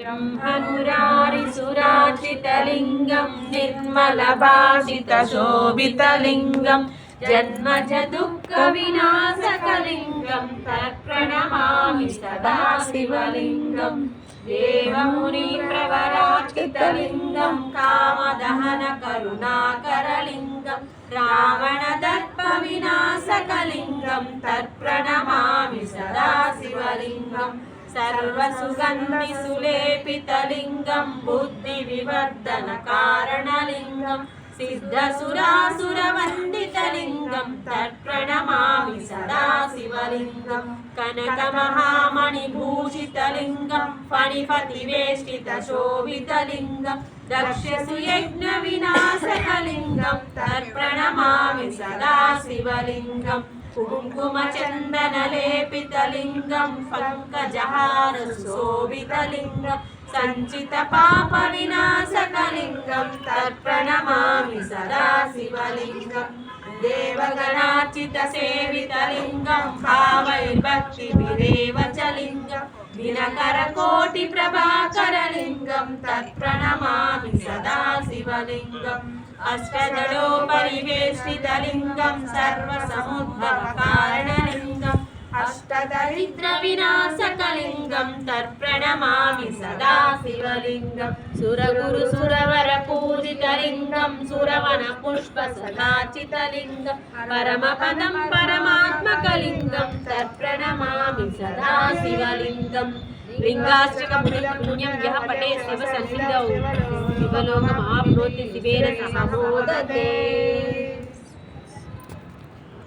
ब्रह्ममुरारिसुरार्चितलिङ्गं निर्मलभाषितशोभितलिङ्गं जन्मज दुःखविनाशकलिङ्गं तत्प्रणमामि सदा शिवलिङ्गं देवमुनिप्रवरार्चितलिङ्गं कामदहनकरुणाकरलिङ्गं रावणदर्पविनाशकलिङ्गं तत्प्रणमामि सदा शिवलिङ्गम् सर्वसुगन्धिसुलेपितलिङ्गं बुद्धिविवर्धनकारणलिङ्गं सिद्धसुरासुरवन्दितलिङ्गं तत्प्रणमामि सदा शिवलिङ्गं कनकमहामणिभूषितलिङ्गं फणिपतिवेष्टितशोभितलिङ्गं दक्षसुयज्ञविनाशकलिङ्गं तत्प्रणमामि सदा शिवलिङ्गम् कुङ्कुमचन्दनलेपितलिङ्गं पङ्कजहारशोभितलिङ्गं सञ्चितपापविनाशकलिङ्गं तत्प्रणमामि सदा शिवलिङ्गं देवगणार्चितसेवितलिङ्गं भावैर्भक्तिभिरेव च लिङ्गं दिनकरकोटिप्रभाकरलिङ्गं तत्प्रणमामि सदा शिवलिङ्गम् अष्टदलोपरिवेष्टितलिङ्गं सर्वसमुद्भवकारणलिङ्गम् अष्टदरिद्रविनाशकलिङ्गं तत्प्रणमामि सदा शिवलिङ्गं सुरगुरुसुरवरपूजितलिङ्गं सुरवनपुष्पसदाचितलिङ्गं परमपदं परमात्मकलिङ्गं तत्प्रणमामि सदा शिवलिङ्गम् लिंगाश्रिकपुण्यं यः पठे शिवसन्निधौ शिवलोकमाप्नोति शिवेन सह मोदते।